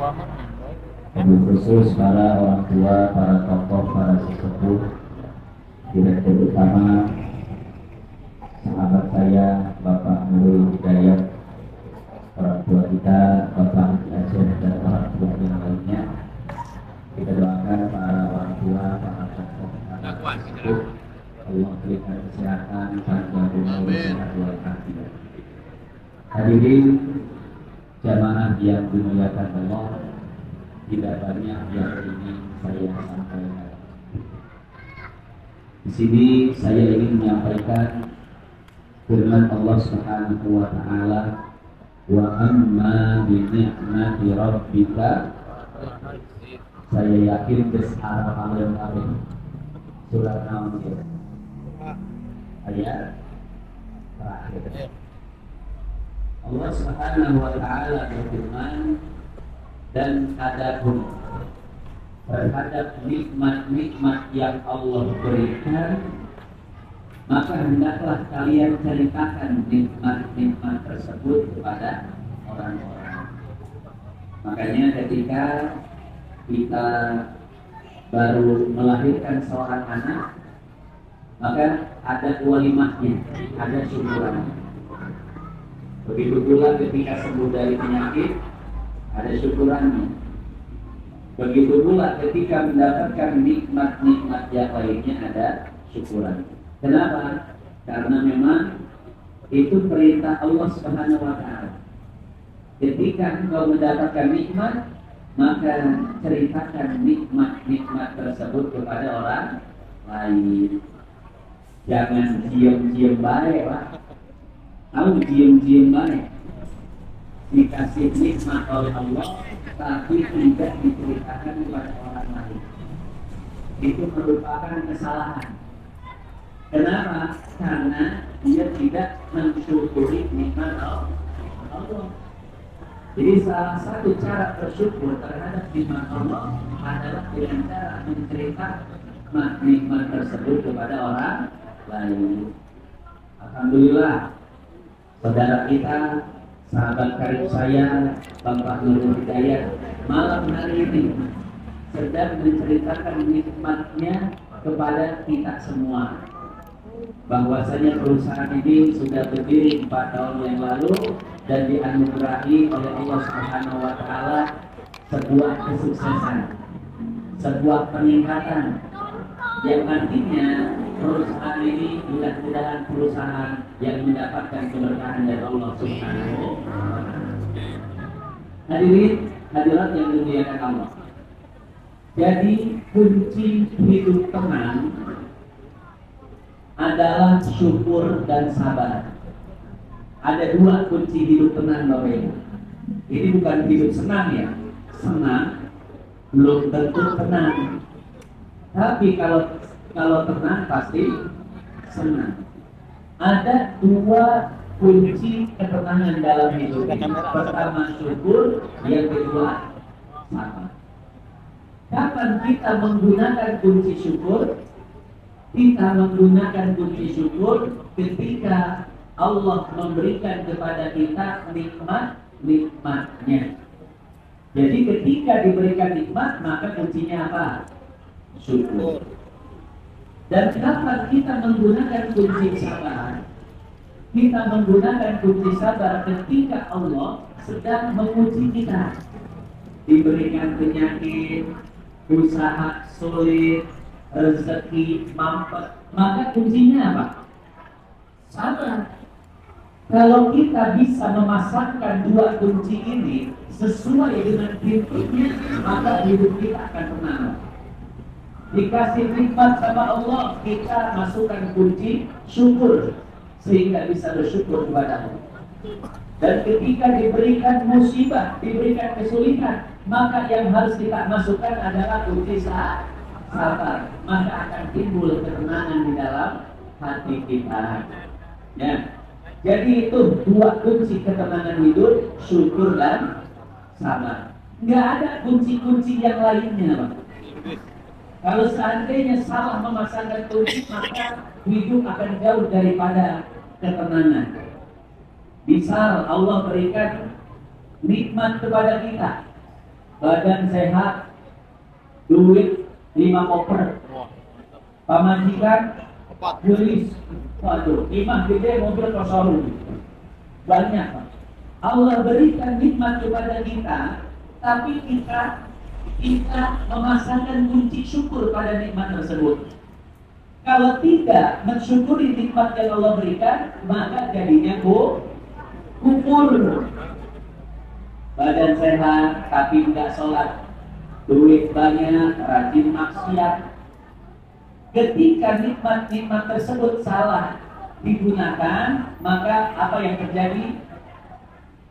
Wabil khusus para orang tua, para tokoh, para sesepuh, direktur utama, sahabat saya, Bapak Nurul Hidayat, orang tua kita, Bapak Haji Aceh, dan orang tua yang lainnya. Kita doakan para orang tua, para tokoh, para sesepuh, Allah berikan kesehatan, panjang umur, sehat walafiat. Hadirin jamaah yang dimuliakan Allah, tidak banyak yang ingin saya sampaikan. Di sini saya ingin menyampaikan firman Allah Subhanahu wa taala, wa amma bi ni'mati rabbika. Saya yakin besar paling surat Al-Anbiya ayat terakhir. Allah Subhanahu wa taala berfirman, dan adapun terhadap nikmat-nikmat yang Allah berikan, maka hendaklah kalian ceritakan nikmat-nikmat tersebut kepada orang-orang. Makanya ketika kita baru melahirkan seorang anak, maka ada walimahnya, ada syukurannya. Begitu pula ketika sembuh dari penyakit, ada syukurannya. Begitu pula ketika mendapatkan nikmat-nikmat yang lainnya, ada syukuran. Kenapa? Karena memang itu perintah Allah Subhanahu wa taala. Ketika engkau mendapatkan nikmat, maka ceritakan nikmat-nikmat tersebut kepada orang lain. Jangan diam-diam baik, Pak. Tahu diam-diam baik. Dikasih nikmat oleh Allah, tapi tidak diceritakan kepada orang lain. Itu merupakan kesalahan. Kenapa? Karena dia tidak mensyukuri nikmat Allah. Jadi salah satu cara bersyukur terhadap nikmat Allah adalah dengan cara menceritakan nikmat tersebut kepada orang lain. Alhamdulillah, saudara kita, sahabat karib saya, Bapak Nurul Hidayat, malam hari ini sedang menceritakan nikmatnya kepada kita semua. Bahwasanya perusahaan ini sudah berdiri 4 tahun yang lalu dan dianugerahi oleh Allah Subhanahu wa taala sebuah kesuksesan, sebuah peningkatan yang artinya perusahaan ini mudah-mudahan perusahaan yang mendapatkan keberkahan dari Allah Subhanahu wa taala. Hadirin hadirat yang dimuliakan Allah. Jadi kunci hidup tenang adalah syukur dan sabar. Ada 2 kunci hidup tenang, Bapak Ibu. Ini bukan hidup senang ya. Senang belum tentu tenang. Tapi kalau tenang pasti senang. Ada 2 kunci ketenangan dalam hidup. Pertama syukur, yang kedua sabar. Kapan kita menggunakan kunci syukur? Kita menggunakan kunci syukur ketika Allah memberikan kepada kita nikmat-nikmatnya. Jadi ketika diberikan nikmat, maka kuncinya apa? Syukur. Dan kapan kita menggunakan kunci sabar? Kita menggunakan kunci sabar ketika Allah sedang menguji kita. Diberikan penyakit, usaha sulit, rezeki mampet, maka kuncinya apa? Sabar. Kalau kita bisa memasangkan 2 kunci ini sesuai dengan prinsipnya, maka hidup kita akan tenang. Dikasih nikmat sama Allah, kita masukkan kunci syukur sehingga bisa bersyukur kepada Allah. Dan ketika diberikan musibah, diberikan kesulitan, maka yang harus kita masukkan adalah kunci sabar. Maka akan timbul ketenangan di dalam hati kita. Ya. Jadi itu 2 kunci ketenangan hidup, syukur dan sabar. Nggak ada kunci-kunci yang lainnya, Pak. Kalau seandainya salah memasangkan kunci, maka hidup akan jauh daripada ketenangan. Misal Allah berikan nikmat kepada kita, badan sehat, duit 5 koper, pamajikan gelis, waduh, imah gede mobil kosong, banyak. Allah berikan nikmat kepada kita, tapi kita memasangkan kunci syukur pada nikmat tersebut. Kalau tidak mensyukuri nikmat yang Allah berikan, maka jadinya kufur. Badan sehat tapi tidak sholat, duit banyak, rajin maksiat. Ketika nikmat-nikmat tersebut salah digunakan, maka apa yang terjadi?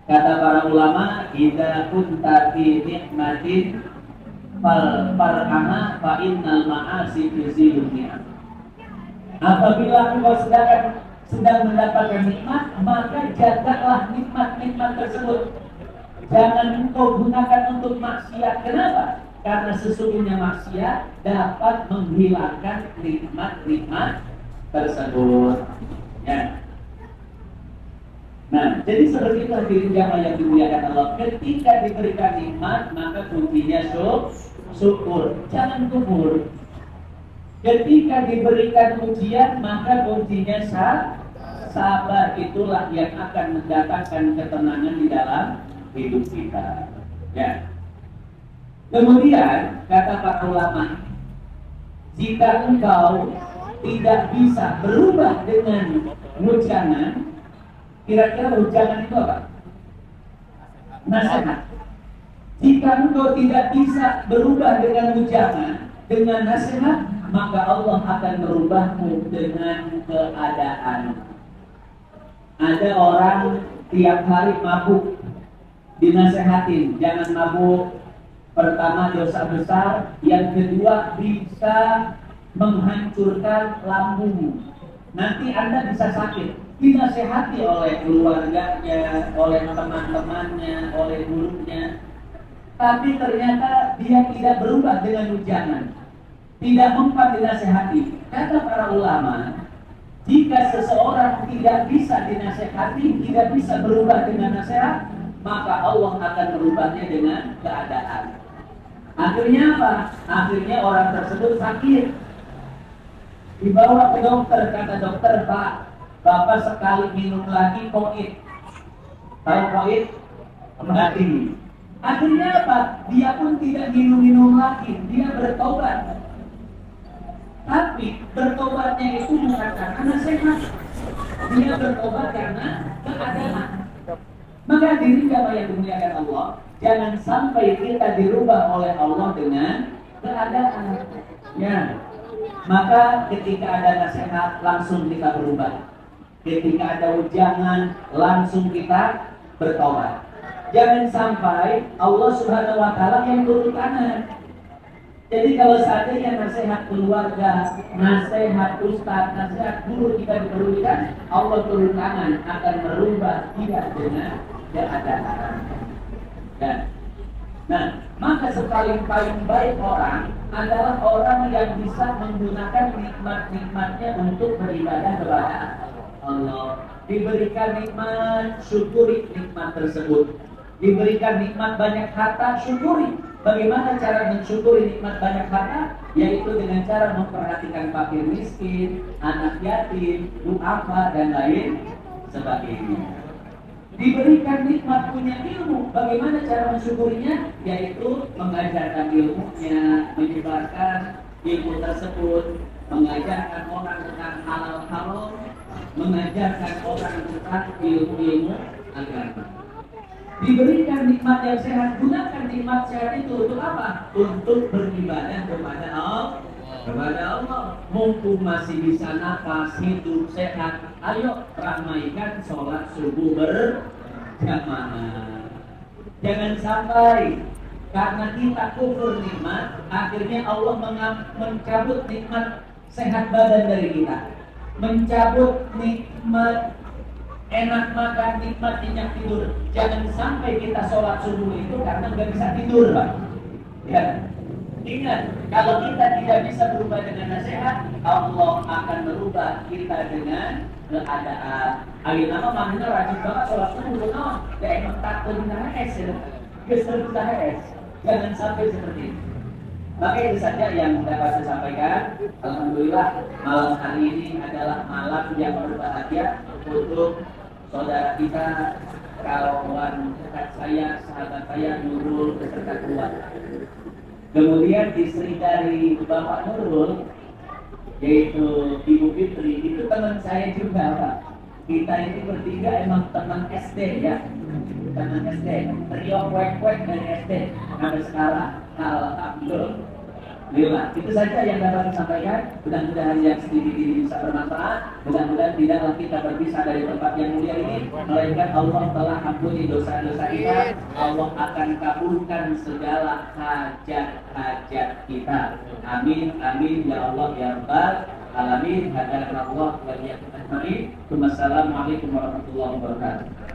Kata para ulama, idza kunta fi nikmatin far'ana fa innal ma'asi tuzilun ni'am. Apabila engkau sedang mendapatkan nikmat, maka jagalah nikmat-nikmat tersebut. Jangan engkau gunakan untuk maksiat. Kenapa? Karena sesungguhnya maksiat dapat menghilangkan nikmat-nikmat tersebut. Ya. Nah, jadi seperti itulah diri jamaah yang dimuliakan Allah. Ketika diberikan nikmat, maka kuncinya syukur, jangan kufur. Ketika diberikan ujian, maka kuncinya sabar. Itulah yang akan mendatangkan ketenangan di dalam hidup kita. Ya. Kemudian kata para ulama, jika engkau tidak bisa berubah dengan wejangan, kira-kira wejangan itu apa? Nasihat. Jika engkau tidak bisa berubah dengan wejangan, dengan nasihat, maka Allah akan merubahmu dengan keadaan. Ada orang tiap hari mabuk, dinasehatin, jangan mabuk. Pertama dosa besar, yang kedua bisa menghancurkan lambung. Nanti Anda bisa sakit. Dinasehati oleh keluarganya, oleh teman-temannya, oleh gurunya. Tapi ternyata dia tidak berubah dengan ujangan. Tidak mempan dinasehati. Kata para ulama, jika seseorang tidak bisa dinasehati, tidak bisa berubah dengan nasihat, maka Allah akan merubahnya dengan keadaan. Akhirnya apa? Akhirnya orang tersebut sakit. Dibawa ke dokter, kata dokter, Pak, Bapak sekali minum lagi koid. Tahu koid? Mati. Akhirnya apa? Dia pun tidak minum-minum lagi. Dia bertobat. Tapi bertobatnya itu bukan karena nasihat. Dia bertobat karena keadaan. Maka diri jamaah yang dimuliakan Allah, jangan sampai kita dirubah oleh Allah dengan keadaan. Ya. Maka ketika ada nasihat, langsung kita berubah. Ketika ada ujangan, langsung kita bertobat. Jangan sampai Allah Subhanahu wa Ta'ala yang turun tangan. Jadi kalau seandainya nasihat keluarga, nasihat ustaz, nasihat guru kita diperlukan, Allah turun tangan akan merubah dia dengan keadaan. Dan nah, maka paling baik orang adalah orang yang bisa menggunakan nikmat-nikmatnya untuk beribadah kepada Allah. Diberikan nikmat, syukuri nikmat tersebut. Diberikan nikmat banyak harta, syukuri. Bagaimana cara mensyukuri nikmat banyak harta? Yaitu dengan cara memperhatikan fakir miskin, anak yatim, duafa, dan lain sebagainya. Diberikan nikmat punya ilmu, bagaimana cara mensyukurinya? Yaitu mengajarkan ilmunya, menyebarkan ilmu tersebut, mengajarkan orang tentang halal haram, mengajarkan orang tentang ilmu-ilmu agama. Diberikan nikmat yang sehat, gunakan nikmat sehat itu untuk apa? Untuk beribadah kepada Allah. Mumpung masih bisa nafas, hidup sehat, ayo ramaikan sholat subuh berjamaah. Jangan sampai karena kita kufur nikmat, akhirnya Allah mencabut nikmat sehat badan dari kita, mencabut nikmat enak makan, nikmat nyenyak tidur. Jangan sampai kita sholat subuh itu karena nggak bisa tidur, Pak. Ya. Ingat, kalau kita tidak bisa berubah dengan nasihat, Allah akan merubah kita dengan keadaan. Ayo nama maknanya rajin banget sholat subuh, no? Ya emang takut dengan es, ya. Geser kita es. Jangan sampai seperti itu. Maka itu saja yang dapat saya sampaikan. Alhamdulillah malam hari ini adalah malam yang berbahagia untuk saudara kita, kawan dekat saya, sahabat saya Nurul beserta keluarga. Kemudian istri dari Bapak Nurul, yaitu Ibu Fitri, itu teman saya juga, Pak. Kita ini bertiga emang teman SD ya, teman SD, trio kuek-kuek dari SD sampai sekarang. Alhamdulillah. Itu saja yang dapat disampaikan. Mudah-mudahan yang sedikit ini bisa bermanfaat. Mudah-mudahan tidaklah kita berpisah dari tempat yang mulia ini, melainkan Allah telah ampuni dosa-dosa kita. Allah akan kabulkan segala hajat-hajat kita. Amin, amin ya Allah ya Rabbal alamin. Hadanallahu wa iyyakum ajmain. Wassalamualaikum warahmatullahi wabarakatuh.